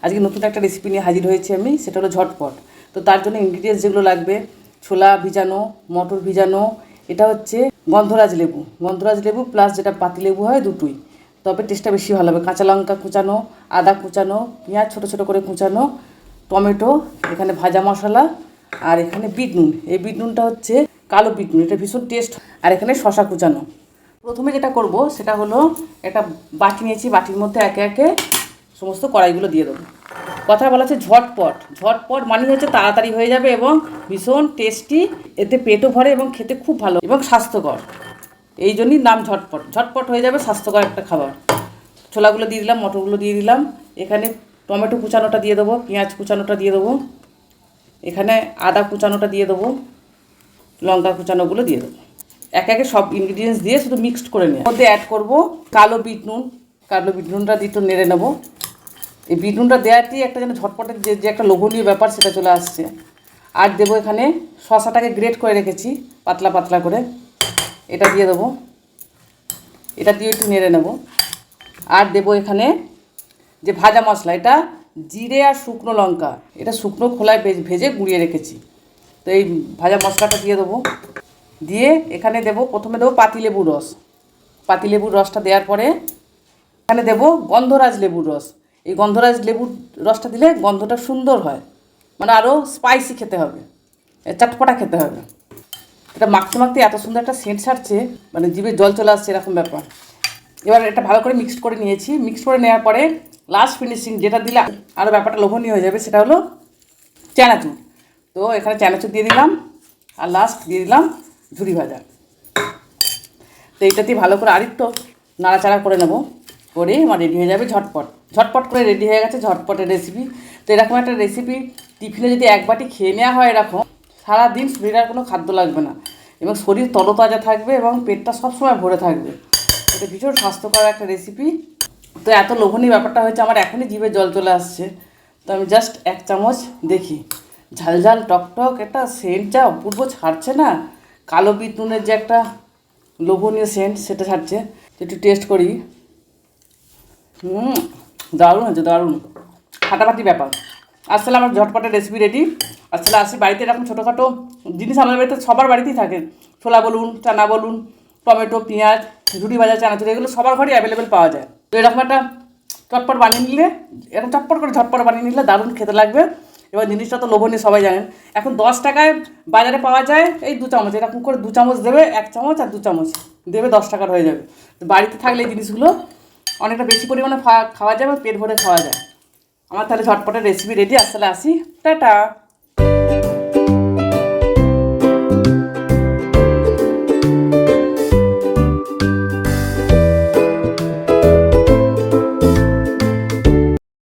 আজকে নতুন একটা রেসিপি নিয়ে হাজির হয়েছি আমি, সেটা হলো ঝটপট। তো তার জন্য ইনগ্রিডিয়েন্টস যেগুলো লাগবে, ছোলা ভিজানো, মটর ভিজানো, এটা হচ্ছে গন্ধরাজ লেবু প্লাস যেটা পাতিলেবু হয় দুটোই, তবে টেস্টটা বেশি ভালো হবে। কাঁচা লঙ্কা কুচানো, আদা কুচানো, পেঁয়াজ ছোটো ছোটো করে কুচানো, টমেটো, এখানে ভাজা মশলা, আর এখানে বিট নুন। এই বিট নুনটা হচ্ছে কালো বিট নুন, এটা ভীষণ টেস্ট। আর এখানে শশা কুচানো। প্রথমে যেটা করব সেটা হলো একটা বাটি নিয়েছি, বাটির মধ্যে একে একে সমস্ত কড়াইগুলো দিয়ে দেবো। কথা বলা হচ্ছে ঝটপট, ঝটপট মানে হচ্ছে তাড়াতাড়ি হয়ে যাবে এবং ভীষণ টেস্টি, এতে পেটও ভরে এবং খেতে খুব ভালো এবং স্বাস্থ্যকর। এই জন্যই নাম ঝটপট, ঝটপট হয়ে যাবে, স্বাস্থ্যকর একটা খাবার। ছোলাগুলো দিয়ে দিলাম, মটরগুলো দিয়ে দিলাম, এখানে টমেটো কুচানোটা দিয়ে দেবো, পেঁয়াজ কুচানোটা দিয়ে দেবো, এখানে আদা কুচানোটা দিয়ে দেবো, লঙ্কা কুচানোগুলো দিয়ে দেবো। একে একে সব ইনগ্রিডিয়েন্টস দিয়ে শুধু মিক্সড করে নিয়ে মধ্যে অ্যাড করবো কালো বিট নুনটা দিয়ে একটু নেড়ে নেবো। এই বিট নুনটা দেওয়াতেই একটা যেন ঝটপটের যে একটা লোভনীয় ব্যাপার সেটা চলে আসছে। আর দেবো এখানে শসাটাকে গ্রেট করে রেখেছি পাতলা পাতলা করে, এটা দিয়ে দেবো, এটা দিয়ে একটু নেড়ে নেব। আর দেবো এখানে যে ভাজা মশলা, এটা জিরে আর শুকনো লঙ্কা, এটা শুকনো খোলায় ভেজে গুঁড়িয়ে রেখেছি। তো এই ভাজা মশলাটা দিয়ে দেবো, দিয়ে এখানে দেবো, প্রথমে দেবো পাতিলেবুর রসটা দেওয়ার পরে এখানে দেবো গন্ধরাজ লেবুর রস। এই গন্ধরাজ লেবুর রসটা দিলে গন্ধটা সুন্দর হয়, মানে আরও স্পাইসি খেতে হবে, চটপটা খেতে হবে। এটা মাখতে মাখতে এত সুন্দর একটা সেন্ট ছাড়ছে, মানে জিভে জল চলে আসছে এরকম ব্যাপার। এবার এটা ভালো করে মিক্সড করে নিয়েছি। মিক্সড করে নেওয়ার পরে লাস্ট ফিনিশিং যেটা দিলে আরও ব্যাপারটা লোভনীয় হয়ে যাবে, সেটা হলো চানাচুর। তো এখানে চানাচুর দিয়ে দিলাম, আর লাস্ট দিয়ে দিলাম ঝুরি ভাজা। তো এইটাতেই ভালো করে আরেকটু নাড়াচাড়া করে নেব, করে আমার রেডি হয়ে যাবে ঝটপট করে রেডি হয়ে গেছে ঝটপটের রেসিপি। তো এরকম একটা রেসিপি টিফিনে যদি এক বাটি খেয়ে নেওয়া হয় এরকম, সারাদিন শরীরে আর কোনো খাদ্য লাগবে না এবং শরীর তরতাজা থাকবে এবং পেটটা সবসময় ভরে থাকবে। এটা ভীষণ স্বাস্থ্যকর একটা রেসিপি। তো এত লোভনীয় ব্যাপারটা হয়েছে, আমার এখনই জিভে জল চলে আসছে। তো আমি জাস্ট এক চামচ দেখি, ঝালঝাল টকটক একটা সেন্ট যা অপূর্ব ছাড়ছে না, কালো বিট নুনের যে একটা লোভনীয় সেন্ট সেটা ছাড়ছে। একটু টেস্ট করি। দারুণ হচ্ছে, দারুণ ফাটাফাটি ব্যাপার। আসলে আমার ঝটপটের রেসিপি রেডি। আসলে আসি বাড়িতে এরকম ছোটোখাটো জিনিস আমাদের বাড়িতে সবার বাড়িতেই থাকে, ছোলা বলুন, চানা বলুন, টমেটো, পেঁয়াজ, ঝুড়ি ভাজা, চানাচুর, এগুলো সবার ঘরেই অ্যাভেলেবেল পাওয়া যায়। তো এরকম একটা চটপট বানিয়ে নিলে, এরকম ঝটপট বানিয়ে নিলে দারুণ খেতে লাগবে। এবার জিনিসটা তো লোভনীয়, সবাই জানেন। এখন 10 টাকায় বাজারে পাওয়া যায় এই 2 চামচ, এরকম করে 2 চামচ দেবে, 1 চামচ আর 2 চামচ দেবে, 10 টাকার হয়ে যাবে। তো বাড়িতে থাকলে এই জিনিসগুলো অনেকটা বেশি পরিমাণে খাওয়া যায় এবং পেট ভরে খাওয়া যায়। আমার তাহলে ঝটপটের রেসিপি রেডি। আসলে আসি, টাটা।